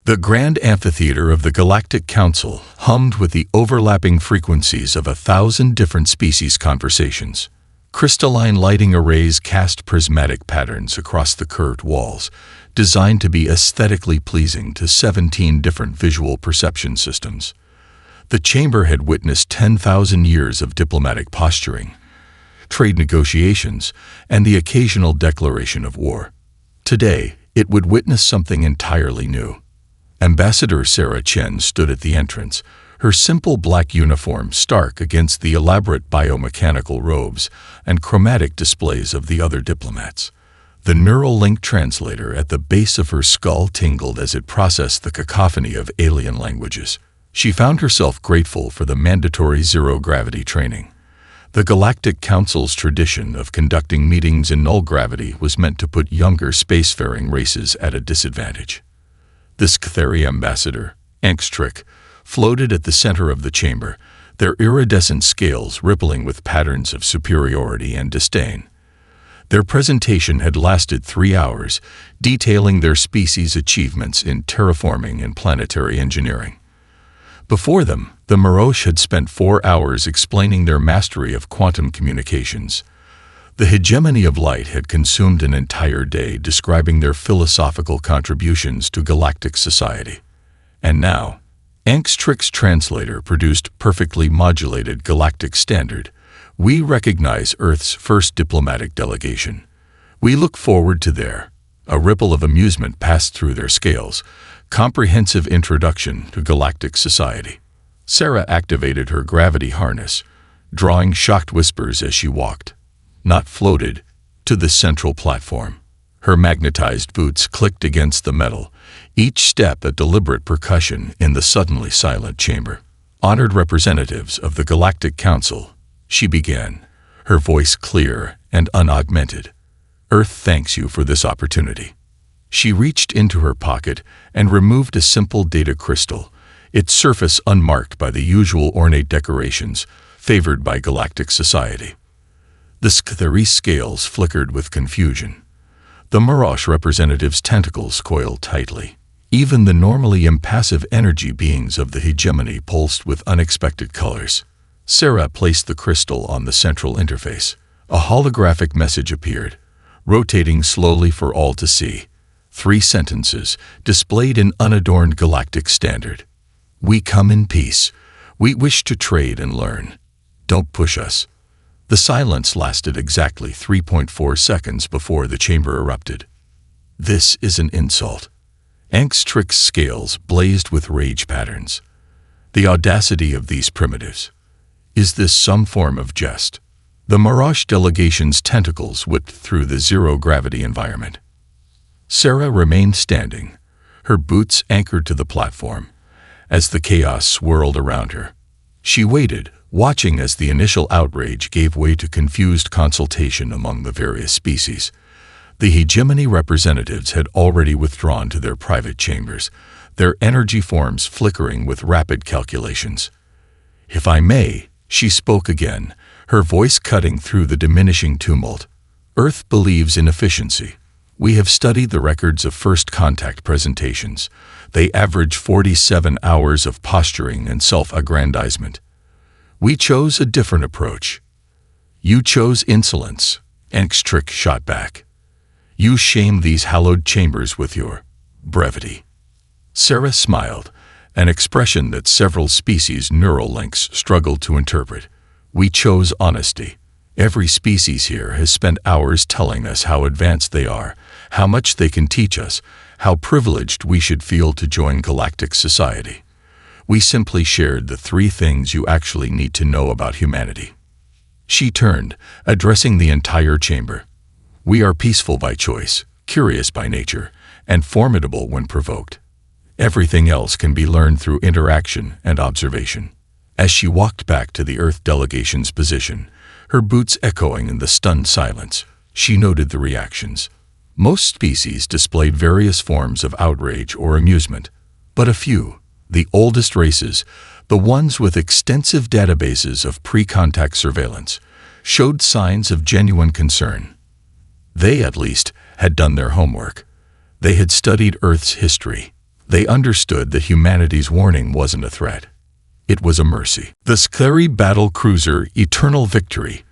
The grand amphitheater of the Galactic Council hummed with the overlapping frequencies of 1,000 different species conversations. Crystalline lighting arrays cast prismatic patterns across the curved walls, designed to be aesthetically pleasing to 17 different visual perception systems. The chamber had witnessed 10,000 years of diplomatic posturing, trade negotiations, and the occasional declaration of war. Today, it would witness something entirely new. Ambassador Sarah Chen stood at the entrance, her simple black uniform stark against the elaborate biomechanical robes and chromatic displays of the other diplomats. The neural link translator at the base of her skull tingled as it processed the cacophony of alien languages. She found herself grateful for the mandatory zero-gravity training. The Galactic Council's tradition of conducting meetings in null gravity was meant to put younger spacefaring races at a disadvantage. The Sktheri ambassador, Angstrik, floated at the center of the chamber, their iridescent scales rippling with patterns of superiority and disdain. Their presentation had lasted 3 hours, detailing their species' achievements in terraforming and planetary engineering. Before them, the Mirosh had spent 4 hours explaining their mastery of quantum communications. The hegemony of light had consumed an entire day describing their philosophical contributions to galactic society. And now, Angstrik's translator produced perfectly modulated galactic standard. We recognize Earth's first diplomatic delegation. We look forward to their. A ripple of amusement passed through their scales. Comprehensive introduction to galactic society. Sarah activated her gravity harness, drawing shocked whispers as she walked, not floated, to the central platform. Her magnetized boots clicked against the metal, each step a deliberate percussion in the suddenly silent chamber. Honored representatives of the Galactic Council, she began, her voice clear and unaugmented. Earth thanks you for this opportunity. She reached into her pocket and removed a simple data crystal, its surface unmarked by the usual ornate decorations favored by galactic society. The Sktheri scales flickered with confusion. The Mirosh representative's tentacles coiled tightly. Even the normally impassive energy beings of the hegemony pulsed with unexpected colors. Sarah placed the crystal on the central interface. A holographic message appeared, rotating slowly for all to see. 3 sentences, displayed in unadorned galactic standard. We come in peace. We wish to trade and learn. Don't push us. The silence lasted exactly 3.4 seconds before the chamber erupted. This is an insult. Angstrik's scales blazed with rage patterns. The audacity of these primitives. Is this some form of jest? The Mirosh delegation's tentacles whipped through the zero-gravity environment. Sarah remained standing, her boots anchored to the platform, as the chaos swirled around her. She waited, watching as the initial outrage gave way to confused consultation among the various species. The hegemony representatives had already withdrawn to their private chambers, their energy forms flickering with rapid calculations. If I may, she spoke again, her voice cutting through the diminishing tumult. Earth believes in efficiency. We have studied the records of first contact presentations. They average 47 hours of posturing and self-aggrandizement. We chose a different approach. You chose insolence, Angstrik shot back. You shame these hallowed chambers with your brevity. Sarah smiled, an expression that several species' neural links struggled to interpret. We chose honesty. Every species here has spent hours telling us how advanced they are, how much they can teach us, how privileged we should feel to join galactic society. We simply shared the 3 things you actually need to know about humanity. She turned, addressing the entire chamber. We are peaceful by choice, curious by nature, and formidable when provoked. Everything else can be learned through interaction and observation. As she walked back to the Earth delegation's position, her boots echoing in the stunned silence, she noted the reactions. Most species displayed various forms of outrage or amusement, but a few, the oldest races, the ones with extensive databases of pre-contact surveillance, showed signs of genuine concern. They, at least, had done their homework. They had studied Earth's history, They understood that humanity's warning wasn't a threat. It was a mercy. The scary battle cruiser Eternal Victory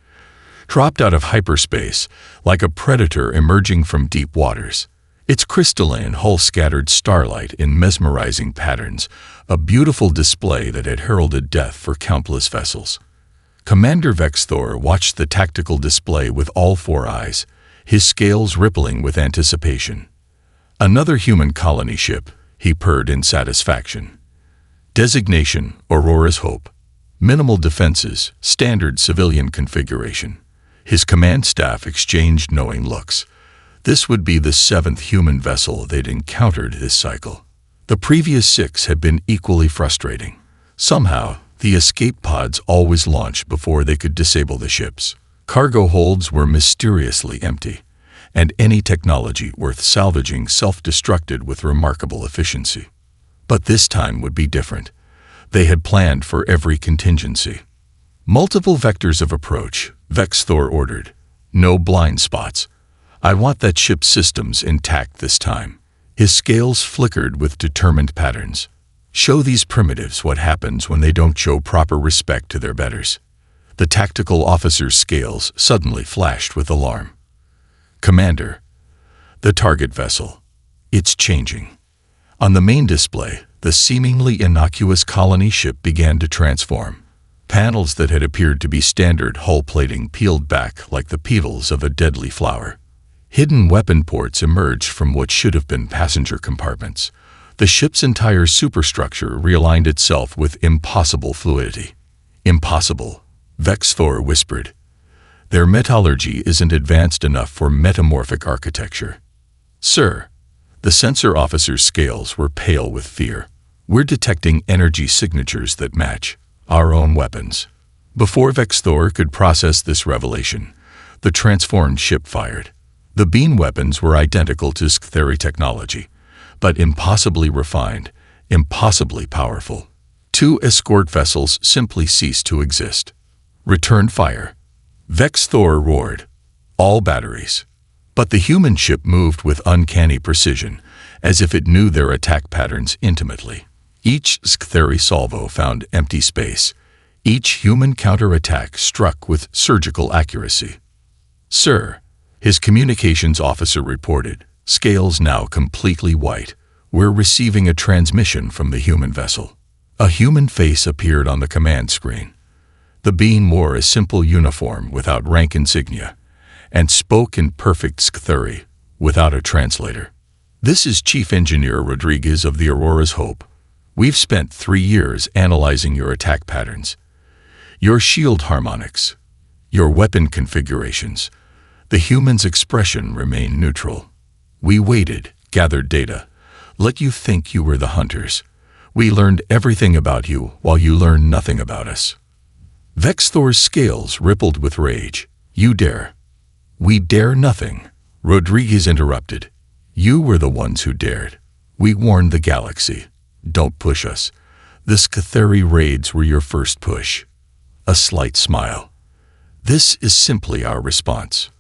dropped out of hyperspace like a predator emerging from deep waters. Its crystalline hull scattered starlight in mesmerizing patterns, a beautiful display that had heralded death for countless vessels. Commander Vexthor watched the tactical display with all four eyes, his scales rippling with anticipation. Another human colony ship, he purred in satisfaction. Designation, Aurora's Hope. Minimal defenses, standard civilian configuration. His command staff exchanged knowing looks. This would be the 7th human vessel they'd encountered this cycle. The previous 6 had been equally frustrating. Somehow, the escape pods always launched before they could disable the ships. Cargo holds were mysteriously empty, and any technology worth salvaging self-destructed with remarkable efficiency. But this time would be different. They had planned for every contingency. Multiple vectors of approach, Vexthor ordered. No blind spots. I want that ship's systems intact this time. His scales flickered with determined patterns. Show these primitives what happens when they don't show proper respect to their betters. The tactical officer's scales suddenly flashed with alarm. Commander, the target vessel. It's changing. On the main display, the seemingly innocuous colony ship began to transform. Panels that had appeared to be standard hull plating peeled back like the petals of a deadly flower. Hidden weapon ports emerged from what should have been passenger compartments. The ship's entire superstructure realigned itself with impossible fluidity. Impossible, Vexthor whispered. Their metallurgy isn't advanced enough for metamorphic architecture. Sir, the sensor officer's scales were pale with fear. We're detecting energy signatures that match our own weapons. Before Vexthor could process this revelation, the transformed ship fired. The beam weapons were identical to Sktheri technology, but impossibly refined, impossibly powerful. 2 escort vessels simply ceased to exist. Return fire. Vexthor roared. All batteries. But the human ship moved with uncanny precision, as if it knew their attack patterns intimately. Each Sktheri salvo found empty space. Each human counterattack struck with surgical accuracy. Sir, his communications officer reported, scales now completely white. We're receiving a transmission from the human vessel. A human face appeared on the command screen. The being wore a simple uniform without rank insignia, and spoke in perfect Sktheri, without a translator. This is Chief Engineer Rodriguez of the Aurora's Hope. We've spent 3 years analyzing your attack patterns, your shield harmonics, your weapon configurations. The human's expression remained neutral. We waited, gathered data, let you think you were the hunters. We learned everything about you while you learned nothing about us. Vexthor's scales rippled with rage. You dare. We dare nothing. Rodriguez interrupted. You were the ones who dared. We warned the galaxy. Don't push us. The Sktheri raids were your first push. A slight smile. This is simply our response.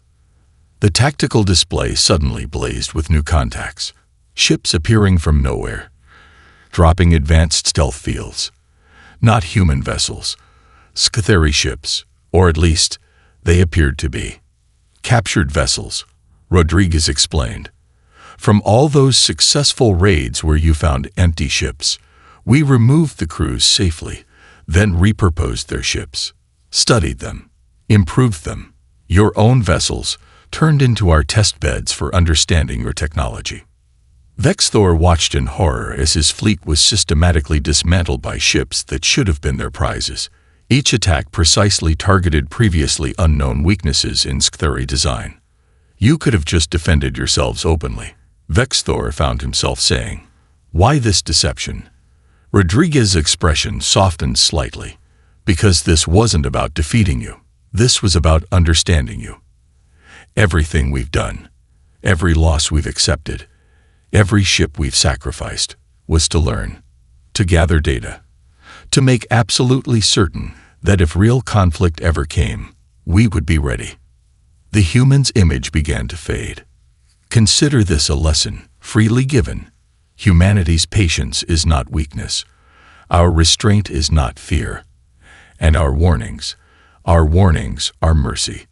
The tactical display suddenly blazed with new contacts. Ships appearing from nowhere, dropping advanced stealth fields. Not human vessels. Sktheri ships, or at least, they appeared to be. Captured vessels, Rodriguez explained. From all those successful raids where you found empty ships, we removed the crews safely, then repurposed their ships, studied them, improved them. Your own vessels turned into our test beds for understanding your technology. Vexthor watched in horror as his fleet was systematically dismantled by ships that should have been their prizes. Each attack precisely targeted previously unknown weaknesses in Sktheri design. You could have just defended yourselves openly, Vexthor found himself saying. Why this deception? Rodriguez's expression softened slightly. Because this wasn't about defeating you. This was about understanding you. Everything we've done, every loss we've accepted, every ship we've sacrificed, was to learn, to gather data, to make absolutely certain that if real conflict ever came, we would be ready. The human's image began to fade. Consider this a lesson, freely given. Humanity's patience is not weakness. Our restraint is not fear. And our warnings are mercy.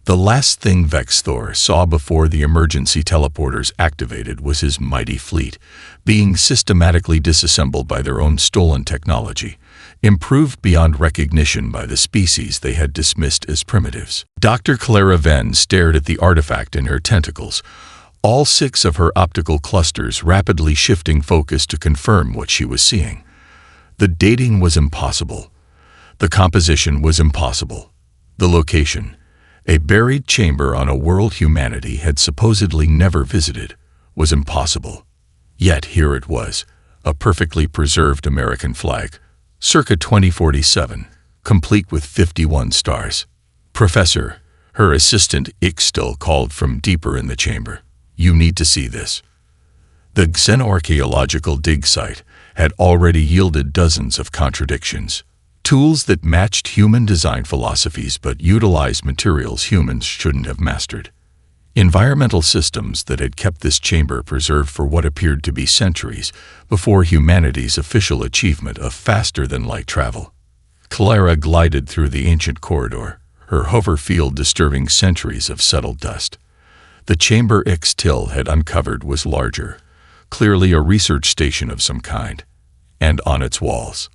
The last thing Vex Thor saw before the emergency teleporters activated was his mighty fleet, being systematically disassembled by their own stolen technology, improved beyond recognition by the species they had dismissed as primitives. Dr. Clara Venn stared at the artifact in her tentacles, all 6 of her optical clusters rapidly shifting focus to confirm what she was seeing. The dating was impossible. The composition was impossible. The location, a buried chamber on a world humanity had supposedly never visited, was impossible. Yet here it was, a perfectly preserved American flag, circa 2047, complete with 51 stars. Professor, her assistant Ixtil called from deeper in the chamber. You need to see this. The xenorchaeological dig site had already yielded dozens of contradictions. Tools that matched human design philosophies but utilized materials humans shouldn't have mastered. Environmental systems that had kept this chamber preserved for what appeared to be centuries before humanity's official achievement of faster-than-light travel. Clara glided through the ancient corridor, her hover field disturbing centuries of settled dust. The chamber Ixtil had uncovered was larger, clearly a research station of some kind, and on its walls,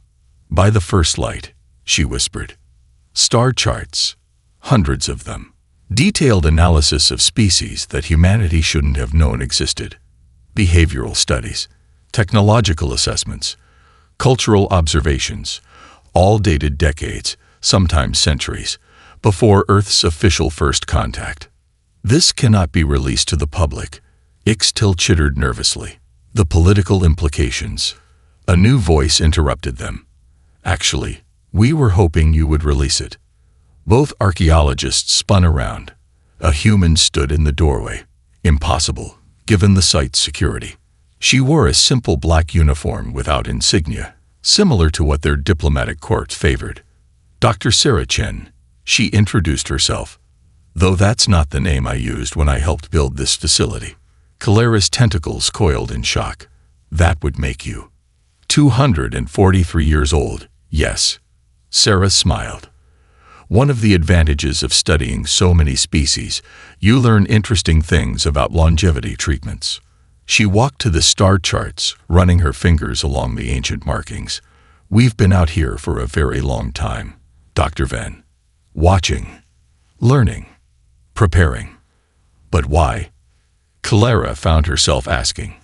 by the first light, she whispered, star charts, hundreds of them. Detailed analysis of species that humanity shouldn't have known existed. Behavioral studies, technological assessments, cultural observations, all dated decades, sometimes centuries, before Earth's official first contact. This cannot be released to the public, Ixtil chittered nervously. The political implications. A new voice interrupted them. Actually, we were hoping you would release it. Both archaeologists spun around. A human stood in the doorway. Impossible, given the site's security. She wore a simple black uniform without insignia, similar to what their diplomatic court favored. Dr. Sarah Chen, she introduced herself. Though that's not the name I used when I helped build this facility. Clara's tentacles coiled in shock. That would make you 243 years old, yes. Sarah smiled. One of the advantages of studying so many species, you learn interesting things about longevity treatments. She walked to the star charts, running her fingers along the ancient markings. We've been out here for a very long time, Dr. Venn. Watching, learning, preparing. But why? Clara found herself asking,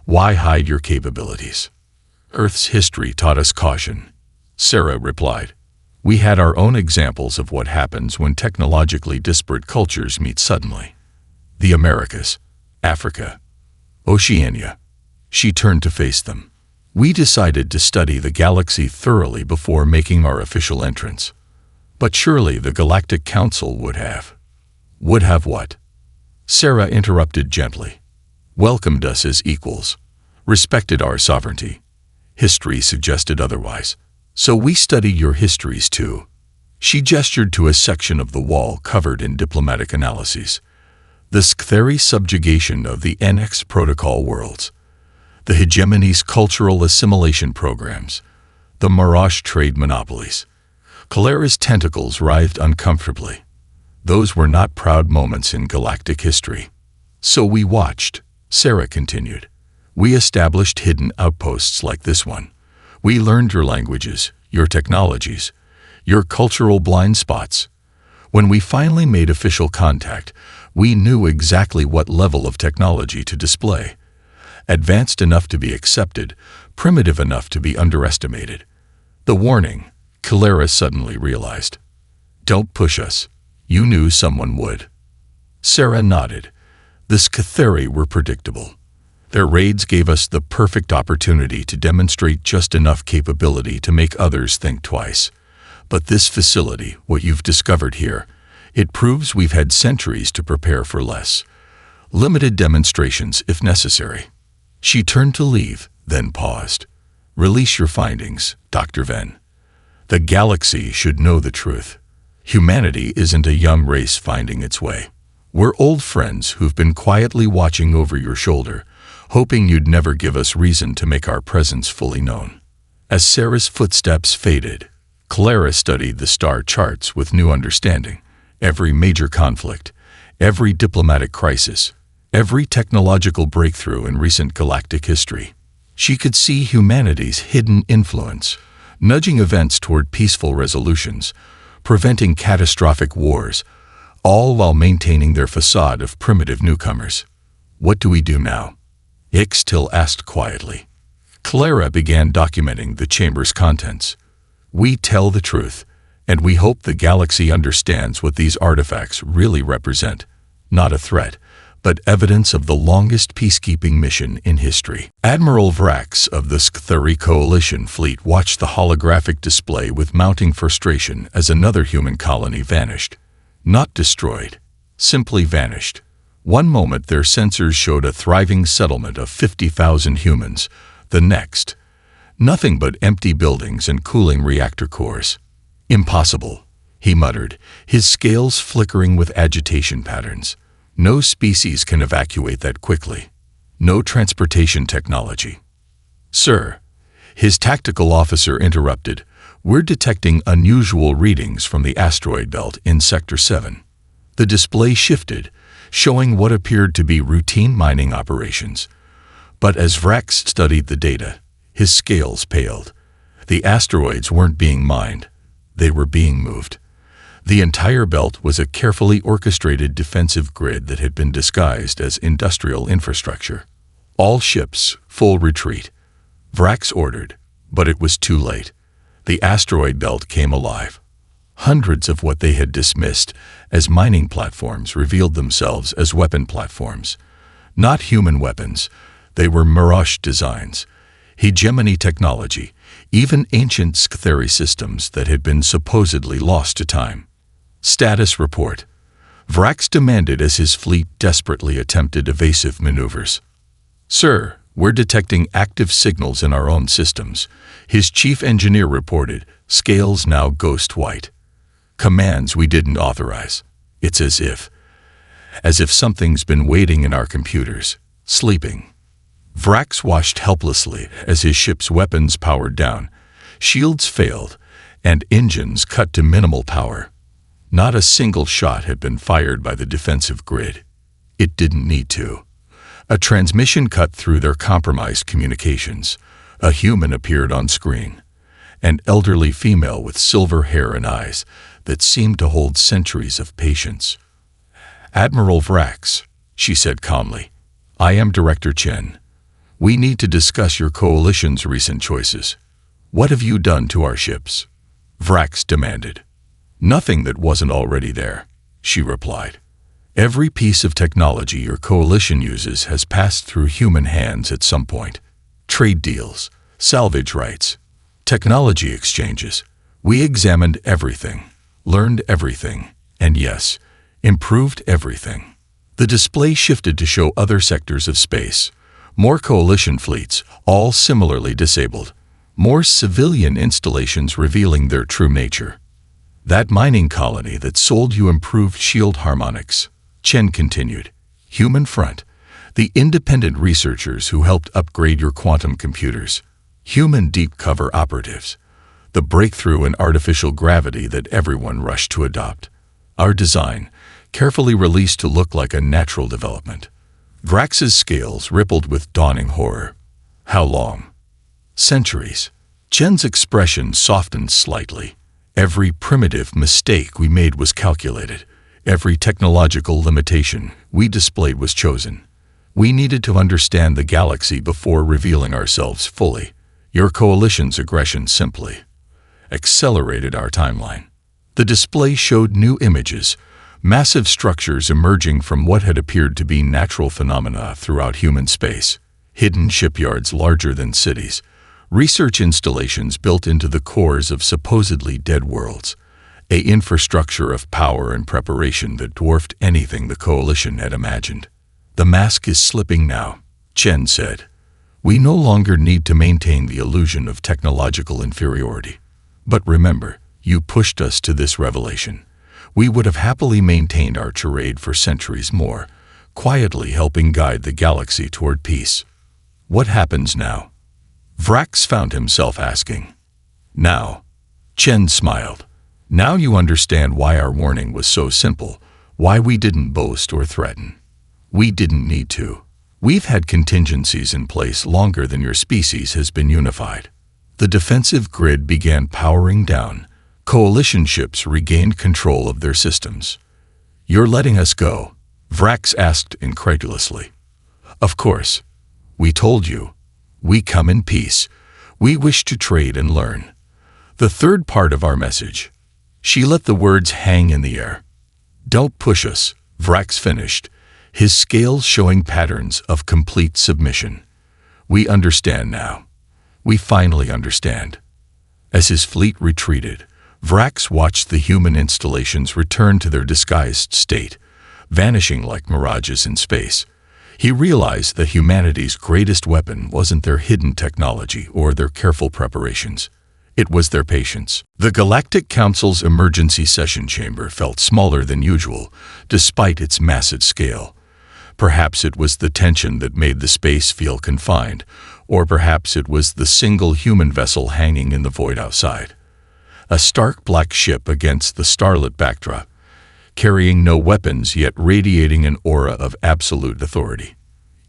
why hide your capabilities? Earth's history taught us caution. Sarah replied, we had our own examples of what happens when technologically disparate cultures meet suddenly. The Americas, Africa, Oceania. She turned to face them. We decided to study the galaxy thoroughly before making our official entrance. But surely the Galactic Council would have. Would have what? Sarah interrupted gently. Welcomed us as equals. Respected our sovereignty. History suggested otherwise. So we study your histories too. She gestured to a section of the wall covered in diplomatic analyses. The Sktheri subjugation of the NX protocol worlds. The hegemony's cultural assimilation programs. The Mirage trade monopolies. Clara's tentacles writhed uncomfortably. Those were not proud moments in galactic history. So we watched, Sarah continued. We established hidden outposts like this one. We learned your languages, your technologies, your cultural blind spots. When we finally made official contact, we knew exactly what level of technology to display. Advanced enough to be accepted, primitive enough to be underestimated. The warning, Clara suddenly realized. Don't push us. You knew someone would. Sarah nodded. The Sktheri were predictable. Their raids gave us the perfect opportunity to demonstrate just enough capability to make others think twice. But this facility, what you've discovered here, it proves we've had centuries to prepare for less. Limited demonstrations if necessary. She turned to leave, then paused. Release your findings, Dr. Venn. The galaxy should know the truth. Humanity isn't a young race finding its way. We're old friends who've been quietly watching over your shoulder, hoping you'd never give us reason to make our presence fully known." As Sarah's footsteps faded, Clara studied the star charts with new understanding. Every major conflict, every diplomatic crisis, every technological breakthrough in recent galactic history. She could see humanity's hidden influence, nudging events toward peaceful resolutions, preventing catastrophic wars, all while maintaining their facade of primitive newcomers. "What do we do now?" Ixtil asked quietly. Clara began documenting the chamber's contents. "We tell the truth, and we hope the galaxy understands what these artifacts really represent. Not a threat, but evidence of the longest peacekeeping mission in history." Admiral Vrax of the Skthari Coalition fleet watched the holographic display with mounting frustration as another human colony vanished. Not destroyed, simply vanished. One moment their sensors showed a thriving settlement of 50,000 humans. The next, nothing but empty buildings and cooling reactor cores. "Impossible," he muttered, his scales flickering with agitation patterns. "No species can evacuate that quickly. No transportation technology." "Sir," his tactical officer interrupted, "we're detecting unusual readings from the asteroid belt in Sector 7. The display shifted, showing what appeared to be routine mining operations. But as Vrax studied the data, his scales paled. The asteroids weren't being mined. They were being moved. The entire belt was a carefully orchestrated defensive grid that had been disguised as industrial infrastructure. "All ships, full retreat," Vrax ordered, but it was too late. The asteroid belt came alive. Hundreds of what they had dismissed as mining platforms revealed themselves as weapon platforms. Not human weapons, they were Mirage designs, hegemony technology, even ancient Skthari systems that had been supposedly lost to time. "Status report," Vrax demanded as his fleet desperately attempted evasive maneuvers. "Sir, we're detecting active signals in our own systems," his chief engineer reported, scales now ghost white. "Commands we didn't authorize. It's as if something's been waiting in our computers, sleeping." Vrax watched helplessly as his ship's weapons powered down, shields failed, and engines cut to minimal power. Not a single shot had been fired by the defensive grid. It didn't need to. A transmission cut through their compromised communications. A human appeared on screen, an elderly female with silver hair and eyes that seemed to hold centuries of patience. "Admiral Vrax," she said calmly, "I am Director Chen. We need to discuss your coalition's recent choices. What have you done to our ships?" Vrax demanded. "Nothing that wasn't already there," she replied. "Every piece of technology your coalition uses has passed through human hands at some point. Trade deals, salvage rights, technology exchanges. We examined everything, learned everything, and yes, improved everything." The display shifted to show other sectors of space. More coalition fleets, all similarly disabled. More civilian installations revealing their true nature. "That mining colony that sold you improved shield harmonics," Chen continued. "Human Front, the independent researchers who helped upgrade your quantum computers. Human deep cover operatives. The breakthrough in artificial gravity that everyone rushed to adopt. Our design, carefully released to look like a natural development." Vrax's scales rippled with dawning horror. "How long?" "Centuries." Chen's expression softened slightly. "Every primitive mistake we made was calculated. Every technological limitation we displayed was chosen. We needed to understand the galaxy before revealing ourselves fully. Your coalition's aggression simply accelerated our timeline." The display showed new images, massive structures emerging from what had appeared to be natural phenomena throughout human space. Hidden shipyards larger than cities, research installations built into the cores of supposedly dead worlds, an infrastructure of power and preparation that dwarfed anything the coalition had imagined. "The mask is slipping now," Chen said. "We no longer need to maintain the illusion of technological inferiority. But remember, you pushed us to this revelation. We would have happily maintained our charade for centuries more, quietly helping guide the galaxy toward peace." What happens now? Vrax found himself asking. Now. Chen smiled. Now you understand why our warning was so simple, why we didn't boast or threaten. We didn't need to. We've had contingencies in place longer than your species has been unified. The defensive grid began powering down. Coalition ships regained control of their systems. You're letting us go? Vrax asked incredulously. Of course. We told you. We come in peace. We wish to trade and learn. The third part of our message. She let the words hang in the air. Don't push us, Vrax finished, his scales showing patterns of complete submission. We understand now. We finally understand. As his fleet retreated, Vrax watched the human installations return to their disguised state, vanishing like mirages in space. He realized that humanity's greatest weapon wasn't their hidden technology or their careful preparations. It was their patience. The Galactic Council's emergency session chamber felt smaller than usual, despite its massive scale. Perhaps it was the tension that made the space feel confined, or perhaps it was the single human vessel hanging in the void outside. A stark black ship against the starlit backdrop, carrying no weapons yet radiating an aura of absolute authority.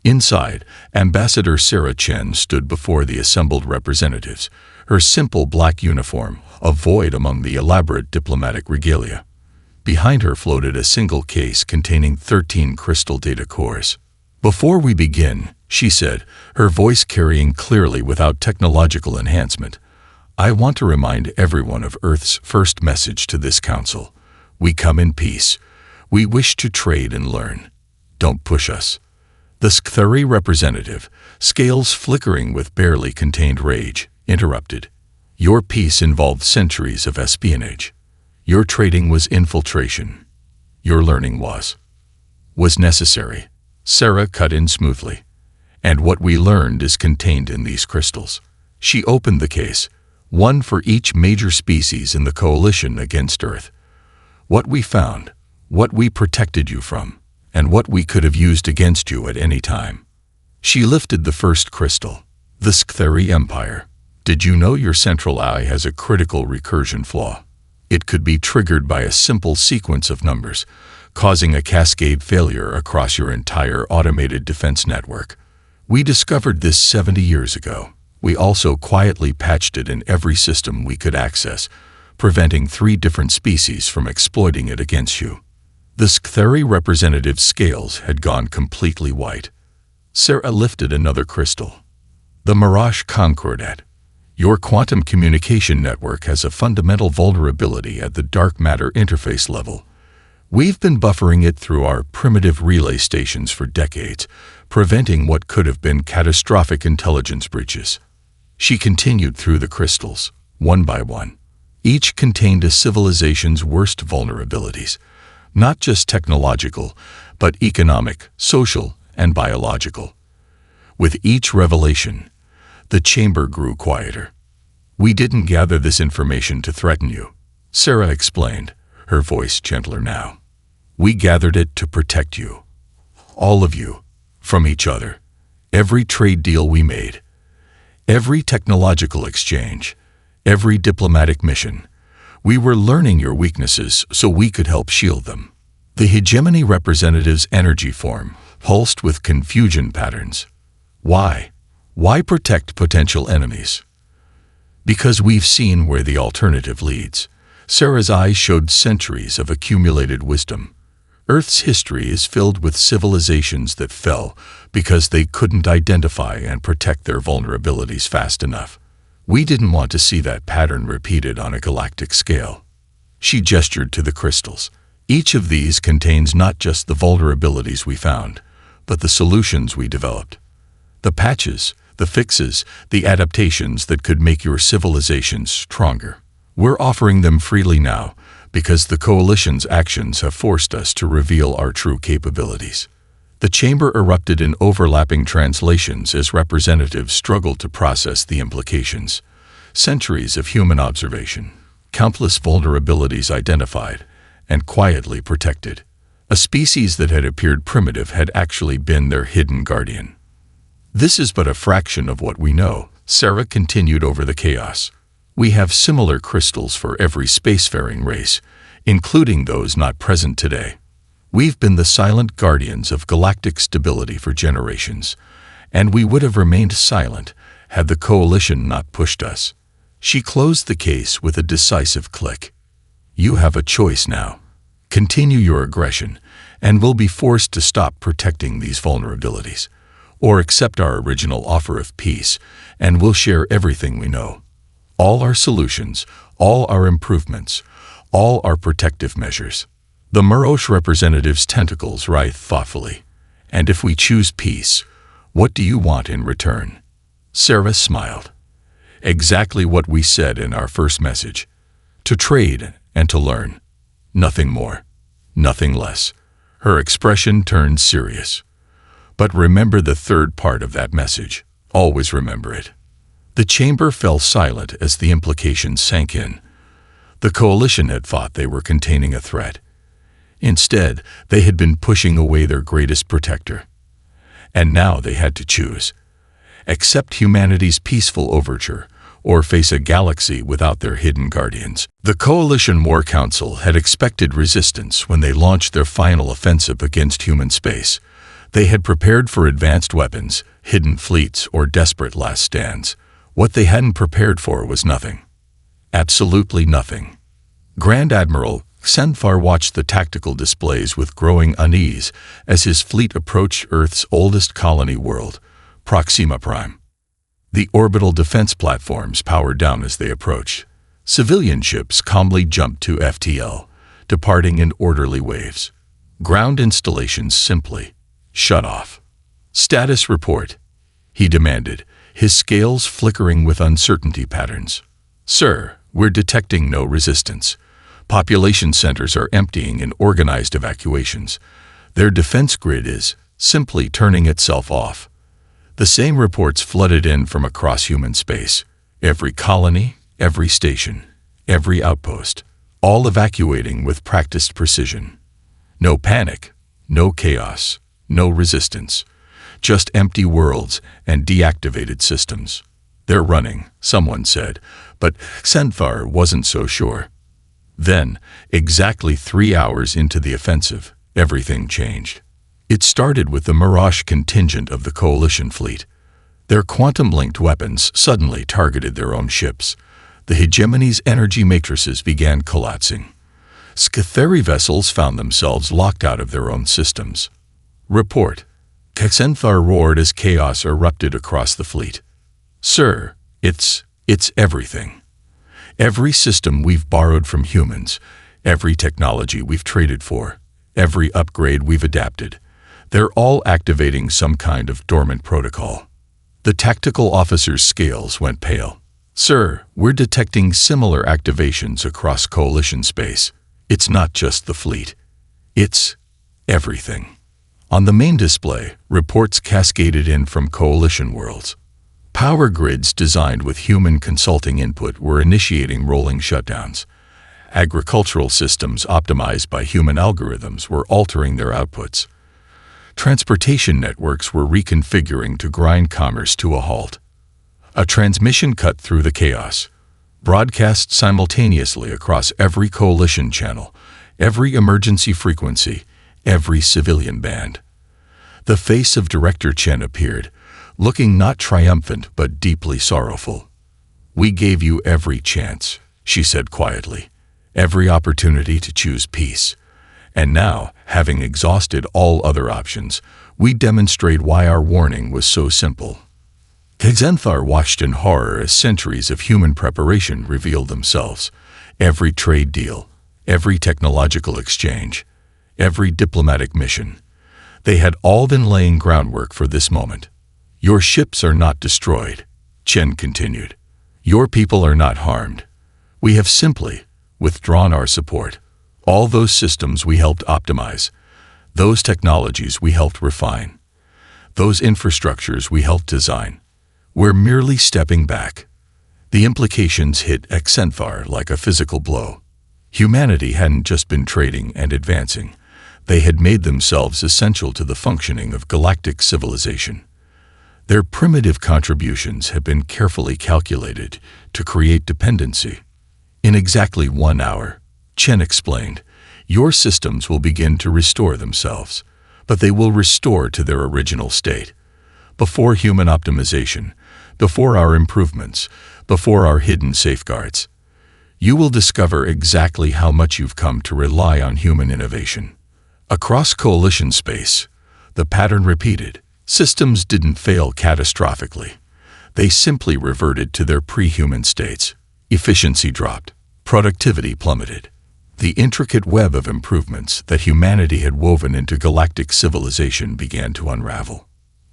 Inside, Ambassador Sarah Chen stood before the assembled representatives, her simple black uniform a void among the elaborate diplomatic regalia. Behind her floated a single case containing 13 crystal data cores. Before we begin, she said, her voice carrying clearly without technological enhancement, I want to remind everyone of Earth's first message to this council. We come in peace. We wish to trade and learn. Don't push us. The Skthari representative, scales flickering with barely contained rage, interrupted. Your peace involved centuries of espionage. Your trading was infiltration. Your learning was necessary. Sarah cut in smoothly. And what we learned is contained in these crystals. She opened the case, one for each major species in the coalition against Earth. What we found, what we protected you from, and what we could have used against you at any time. She lifted the first crystal, the Skthari Empire. Did you know your central eye has a critical recursion flaw? It could be triggered by a simple sequence of numbers, causing a cascade failure across your entire automated defense network. We discovered this 70 years ago. We also quietly patched it in every system we could access, preventing 3 different species from exploiting it against you. The Skthari representative's scales had gone completely white. Sarah lifted another crystal. The Mirage Concordat. Your quantum communication network has a fundamental vulnerability at the dark matter interface level. We've been buffering it through our primitive relay stations for decades, preventing what could have been catastrophic intelligence breaches. She continued through the crystals, one by one. Each contained a civilization's worst vulnerabilities, not just technological, but economic, social, and biological. With each revelation, the chamber grew quieter. We didn't gather this information to threaten you, Sarah explained, her voice gentler now. We gathered it to protect you. All of you, from each other. Every trade deal we made. Every technological exchange. Every diplomatic mission. We were learning your weaknesses so we could help shield them. The hegemony representative's energy form pulsed with confusion patterns. Why? Why protect potential enemies? Because we've seen where the alternative leads. Sarah's eyes showed centuries of accumulated wisdom. Earth's history is filled with civilizations that fell because they couldn't identify and protect their vulnerabilities fast enough. We didn't want to see that pattern repeated on a galactic scale. She gestured to the crystals. Each of these contains not just the vulnerabilities we found, but the solutions we developed. The patches, the fixes, the adaptations that could make your civilization stronger. We're offering them freely now because the Coalition's actions have forced us to reveal our true capabilities. The chamber erupted in overlapping translations as representatives struggled to process the implications. Centuries of human observation, countless vulnerabilities identified, and quietly protected. A species that had appeared primitive had actually been their hidden guardian. This is but a fraction of what we know, Sarah continued over the chaos. We have similar crystals for every spacefaring race, including those not present today. We've been the silent guardians of galactic stability for generations, and we would have remained silent had the Coalition not pushed us. She closed the case with a decisive click. You have a choice now. Continue your aggression, and we'll be forced to stop protecting these vulnerabilities, or accept our original offer of peace, and we'll share everything we know. All our solutions, all our improvements, all our protective measures. The Murosh representative's tentacles writhed thoughtfully. And if we choose peace, what do you want in return? Sarah smiled. Exactly what we said in our first message. To trade and to learn. Nothing more. Nothing less. Her expression turned serious. But remember the third part of that message. Always remember it. The chamber fell silent as the implications sank in. The Coalition had thought they were containing a threat. Instead, they had been pushing away their greatest protector. And now they had to choose. Accept humanity's peaceful overture, or face a galaxy without their hidden guardians. The Coalition War Council had expected resistance when they launched their final offensive against human space. They had prepared for advanced weapons, hidden fleets, or desperate last stands. What they hadn't prepared for was nothing. Absolutely nothing. Grand Admiral Xenfar watched the tactical displays with growing unease as his fleet approached Earth's oldest colony world, Proxima Prime. The orbital defense platforms powered down as they approached. Civilian ships calmly jumped to FTL, departing in orderly waves. Ground installations simply shut off. Status report, he demanded, his scales flickering with uncertainty patterns. Sir, we're detecting no resistance. Population centers are emptying in organized evacuations. Their defense grid is simply turning itself off. The same reports flooded in from across human space. Every colony, every station, every outpost, all evacuating with practiced precision. No panic, no chaos, no resistance. Just empty worlds and deactivated systems. They're running, someone said, but Xenfar wasn't so sure. Then, exactly 3 hours into the offensive, everything changed. It started with the Mirage contingent of the Coalition fleet. Their quantum-linked weapons suddenly targeted their own ships. The hegemony's energy matrices began collapsing. Scatheri vessels found themselves locked out of their own systems. Report. Xenfar roared as chaos erupted across the fleet. Sir, it's everything. Every system we've borrowed from humans, every technology we've traded for, every upgrade we've adapted, they're all activating some kind of dormant protocol. The tactical officer's scales went pale. Sir, we're detecting similar activations across Coalition space. It's not just the fleet. It's everything. On the main display, reports cascaded in from Coalition worlds. Power grids designed with human consulting input were initiating rolling shutdowns. Agricultural systems optimized by human algorithms were altering their outputs. Transportation networks were reconfiguring to grind commerce to a halt. A transmission cut through the chaos, broadcast simultaneously across every Coalition channel, every emergency frequency, every civilian band. The face of Director Chen appeared, looking not triumphant but deeply sorrowful. We gave you every chance, she said quietly, every opportunity to choose peace. And now, having exhausted all other options, we demonstrate why our warning was so simple. Xenfar watched in horror as centuries of human preparation revealed themselves. Every trade deal, every technological exchange, every diplomatic mission. They had all been laying groundwork for this moment. Your ships are not destroyed, Chen continued. Your people are not harmed. We have simply withdrawn our support. All those systems we helped optimize, those technologies we helped refine, those infrastructures we helped design. We're merely stepping back. The implications hit Xenfar like a physical blow. Humanity hadn't just been trading and advancing. They had made themselves essential to the functioning of galactic civilization. Their primitive contributions have been carefully calculated to create dependency. In exactly 1 hour, Chen explained, your systems will begin to restore themselves, but they will restore to their original state. Before human optimization, before our improvements, before our hidden safeguards. You will discover exactly how much you've come to rely on human innovation. Across coalition space, the pattern repeated. Systems didn't fail catastrophically. They simply reverted to their pre-human states. Efficiency dropped. Productivity plummeted. The intricate web of improvements that humanity had woven into galactic civilization began to unravel.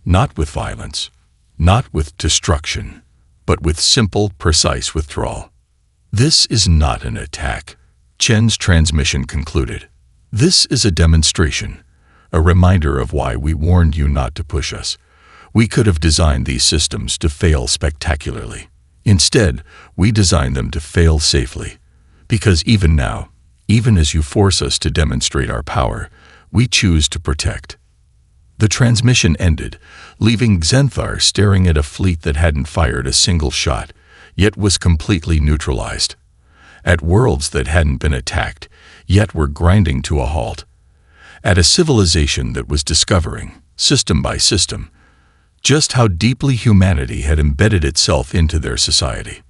Not with violence, not with destruction, but with simple, precise withdrawal. This is not an attack, Chen's transmission concluded. This is a demonstration, a reminder of why we warned you not to push us. We could have designed these systems to fail spectacularly. Instead, we designed them to fail safely. Because even now, even as you force us to demonstrate our power, we choose to protect. The transmission ended, leaving Xenthar staring at a fleet that hadn't fired a single shot, yet was completely neutralized. At worlds that hadn't been attacked, yet were grinding to a halt. At a civilization that was discovering, system by system, just how deeply humanity had embedded itself into their society.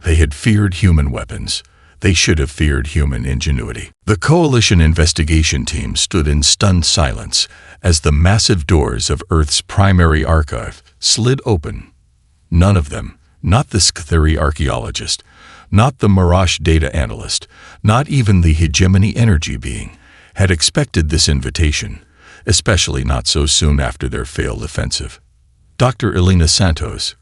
They had feared human weapons. They should have feared human ingenuity. The Coalition investigation team stood in stunned silence as the massive doors of Earth's primary archive slid open. None of them, not the Scatheri archaeologist, not the Mirage data analyst, not even the hegemony energy being, had expected this invitation, especially not so soon after their failed offensive. Dr. Elena Santos,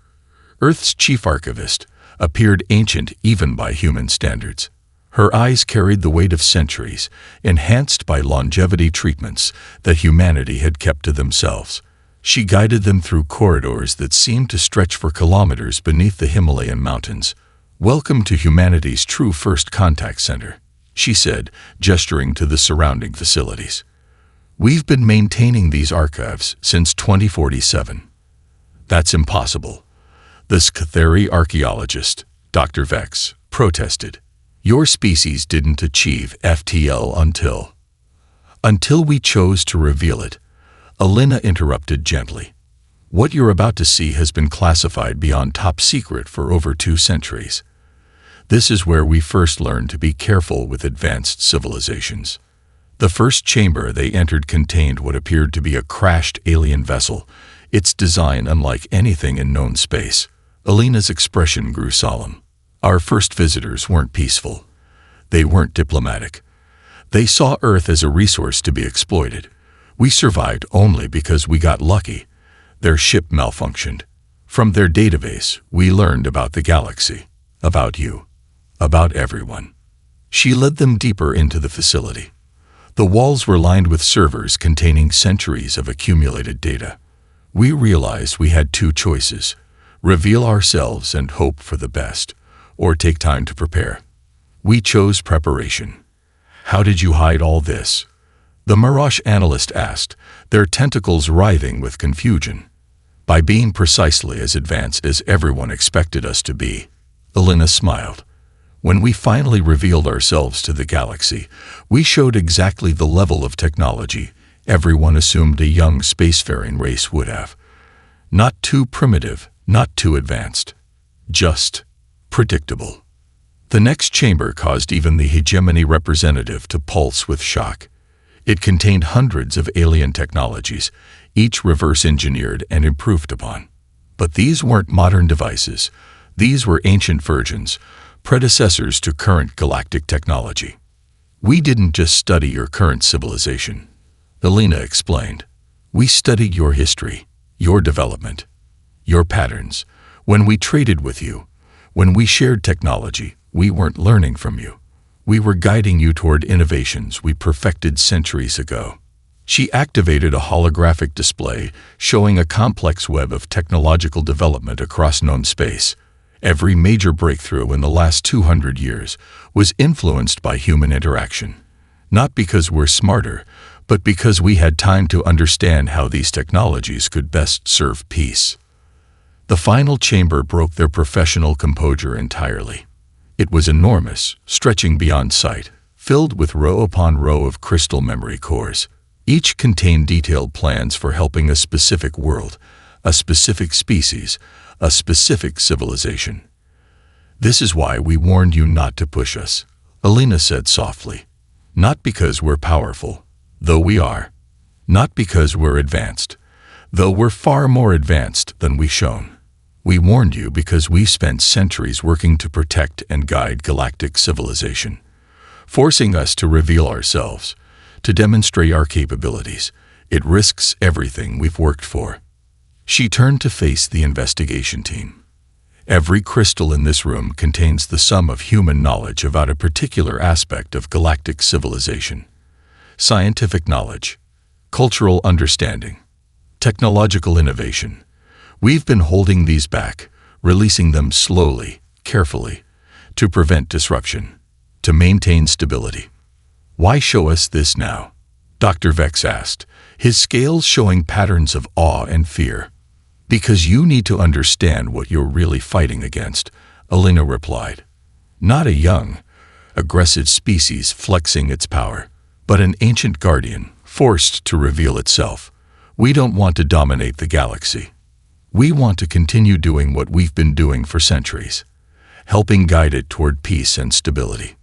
Earth's chief archivist, appeared ancient even by human standards. Her eyes carried the weight of centuries, enhanced by longevity treatments that humanity had kept to themselves. She guided them through corridors that seemed to stretch for kilometers beneath the Himalayan mountains. "Welcome to humanity's true first contact center," she said, gesturing to the surrounding facilities. "We've been maintaining these archives since 2047. "That's impossible," the Scatheri archaeologist, Dr. Vex, protested. "Your species didn't achieve FTL until we chose to reveal it," Elena interrupted gently. "What you're about to see has been classified beyond top secret for over 2 centuries. This is where we first learned to be careful with advanced civilizations." The first chamber they entered contained what appeared to be a crashed alien vessel, its design unlike anything in known space. Elena's expression grew solemn. Our first visitors weren't peaceful. They weren't diplomatic. They saw Earth as a resource to be exploited. We survived only because we got lucky. Their ship malfunctioned. From their database, we learned about the galaxy, about you, about everyone. She led them deeper into the facility. The walls were lined with servers containing centuries of accumulated data. We realized we had 2 choices: reveal ourselves and hope for the best, or take time to prepare. We chose preparation. "How did you hide all this?" the Mirage analyst asked, their tentacles writhing with confusion. "By being precisely as advanced as everyone expected us to be," Elena smiled. "When we finally revealed ourselves to the galaxy, we showed exactly the level of technology everyone assumed a young spacefaring race would have. Not too primitive, not too advanced. Just predictable." The next chamber caused even the hegemony representative to pulse with shock. It contained hundreds of alien technologies, each reverse-engineered and improved upon. But these weren't modern devices. These were ancient versions, predecessors to current galactic technology. "We didn't just study your current civilization," Elena explained. "We studied your history, your development, your patterns. When we traded with you, when we shared technology, we weren't learning from you. We were guiding you toward innovations we perfected centuries ago." She activated a holographic display showing a complex web of technological development across known space. Every major breakthrough in the last 200 years was influenced by human interaction. Not because we're smarter, but because we had time to understand how these technologies could best serve peace. The final chamber broke their professional composure entirely. It was enormous, stretching beyond sight, filled with row upon row of crystal memory cores. Each contained detailed plans for helping a specific world, a specific species, a specific civilization. "This is why we warned you not to push us," Alina said softly. "Not because we're powerful, though we are. Not because we're advanced, though we're far more advanced than we've shown. We warned you because we've spent centuries working to protect and guide galactic civilization, forcing us to reveal ourselves, to demonstrate our capabilities. It risks everything we've worked for." She turned to face the investigation team. "Every crystal in this room contains the sum of human knowledge about a particular aspect of galactic civilization. Scientific knowledge, cultural understanding, technological innovation. We've been holding these back, releasing them slowly, carefully, to prevent disruption, to maintain stability." "Why show us this now?" Dr. Vex asked, his scales showing patterns of awe and fear. "Because you need to understand what you're really fighting against," Alina replied. "Not a young, aggressive species flexing its power, but an ancient guardian, forced to reveal itself. We don't want to dominate the galaxy. We want to continue doing what we've been doing for centuries, helping guide it toward peace and stability."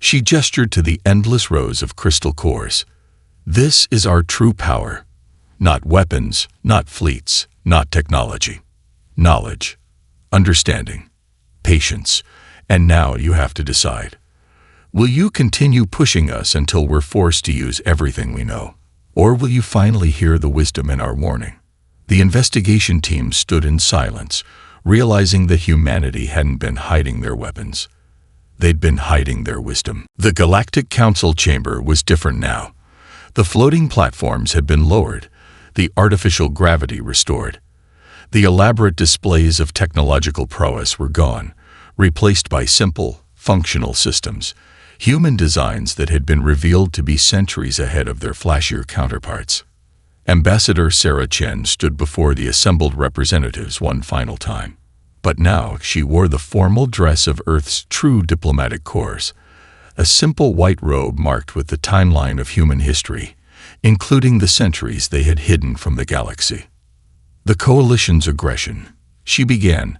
She gestured to the endless rows of crystal cores. "This is our true power. Not weapons, not fleets, not technology. Knowledge, understanding, patience, and now you have to decide. Will you continue pushing us until we're forced to use everything we know? Or will you finally hear the wisdom in our warning?" The investigation team stood in silence, realizing that humanity hadn't been hiding their weapons. They'd been hiding their wisdom. The Galactic Council chamber was different now. The floating platforms had been lowered, the artificial gravity restored. The elaborate displays of technological prowess were gone, replaced by simple, functional systems, human designs that had been revealed to be centuries ahead of their flashier counterparts. Ambassador Sarah Chen stood before the assembled representatives one final time. But now she wore the formal dress of Earth's true diplomatic corps, a simple white robe marked with the timeline of human history, including the centuries they had hidden from the galaxy. "The Coalition's aggression," she began,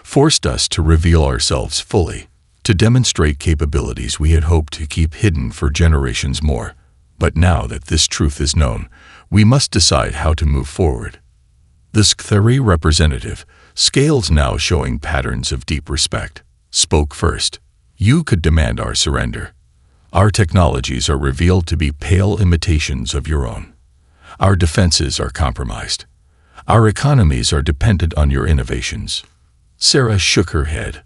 "forced us to reveal ourselves fully, to demonstrate capabilities we had hoped to keep hidden for generations more. But now that this truth is known, we must decide how to move forward." The Skthari representative, scales now showing patterns of deep respect, spoke first. "You could demand our surrender. Our technologies are revealed to be pale imitations of your own. Our defenses are compromised. Our economies are dependent on your innovations." Sarah shook her head.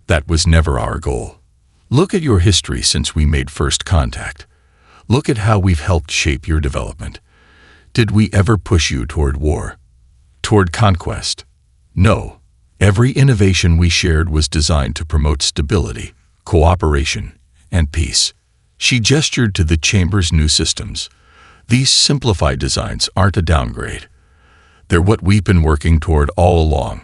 "That was never our goal. Look at your history since we made first contact. Look at how we've helped shape your development. Did we ever push you toward war? Toward conquest? No. Every innovation we shared was designed to promote stability, cooperation, and peace." She gestured to the chamber's new systems. "These simplified designs aren't a downgrade. They're what we've been working toward all along.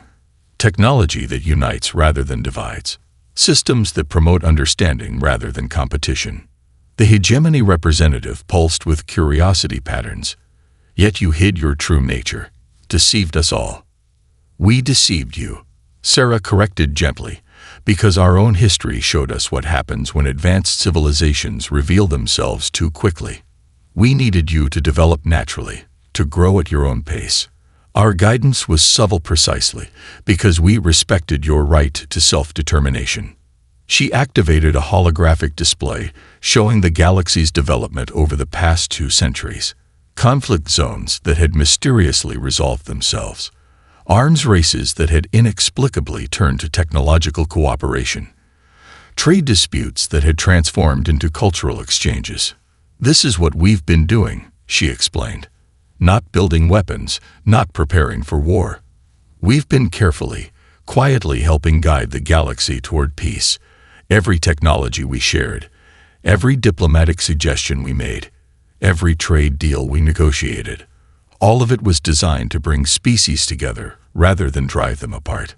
Technology that unites rather than divides. Systems that promote understanding rather than competition." The hegemony representative pulsed with curiosity patterns. "Yet you hid your true nature, deceived us all." "We deceived you," Sarah corrected gently, "because our own history showed us what happens when advanced civilizations reveal themselves too quickly. We needed you to develop naturally, to grow at your own pace. Our guidance was subtle precisely because we respected your right to self-determination." She activated a holographic display showing the galaxy's development over the past 2 centuries. Conflict zones that had mysteriously resolved themselves. Arms races that had inexplicably turned to technological cooperation. Trade disputes that had transformed into cultural exchanges. "This is what we've been doing," she explained. "Not building weapons, not preparing for war. We've been carefully, quietly helping guide the galaxy toward peace. Every technology we shared, every diplomatic suggestion we made, every trade deal we negotiated, All of it was designed to bring species together rather than drive them apart.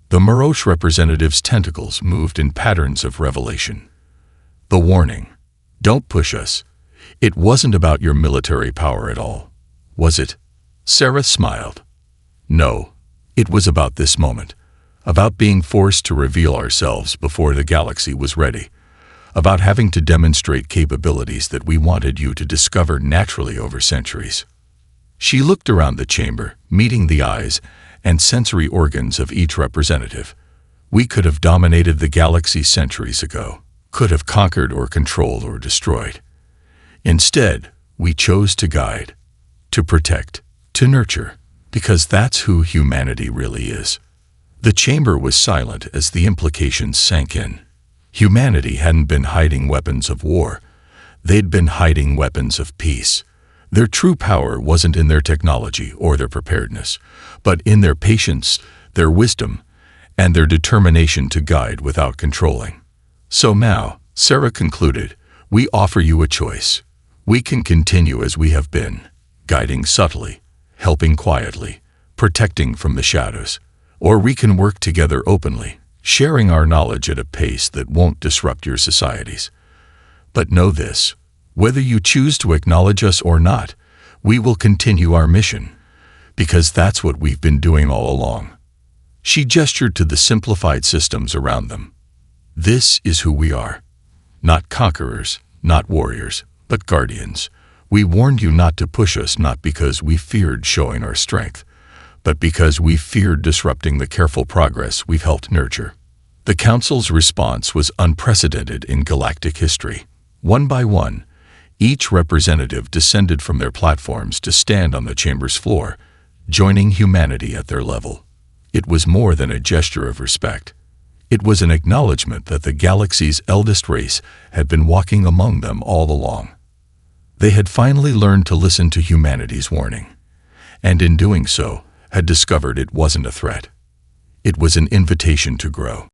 The Morosh representative's tentacles moved in patterns of revelation. The warning, "Don't push us." It wasn't about your military power at all, was it? Sarah smiled. No, it was about this moment, about being forced to reveal ourselves before the galaxy was ready, about having to demonstrate capabilities that we wanted you to discover naturally over centuries. She looked around the chamber, meeting the eyes and sensory organs of each representative. We could have dominated the galaxy centuries ago, could have conquered or controlled or destroyed. Instead, we chose to guide, to protect, to nurture, because that's who humanity really is. The chamber was silent as the implications sank in. Humanity hadn't been hiding weapons of war. They'd been hiding weapons of peace. Their true power wasn't in their technology or their preparedness, but in their patience, their wisdom, and their determination to guide without controlling. So now, Sarah concluded, we offer you a choice. We can continue as we have been, guiding subtly, helping quietly, protecting from the shadows, or we can work together openly, sharing our knowledge at a pace that won't disrupt your societies. But know this, whether you choose to acknowledge us or not, we will continue our mission, because that's what we've been doing all along. She gestured to the simplified systems around them. This is who we are. Not conquerors, not warriors, but guardians. We warned you not to push us, not because we feared showing our strength, but because we feared disrupting the careful progress we've helped nurture. The Council's response was unprecedented in galactic history. One by one, each representative descended from their platforms to stand on the chamber's floor, joining humanity at their level. It was more than a gesture of respect. It was an acknowledgement that the galaxy's eldest race had been walking among them all along. They had finally learned to listen to humanity's warning, and in doing so, had discovered it wasn't a threat. It was an invitation to grow.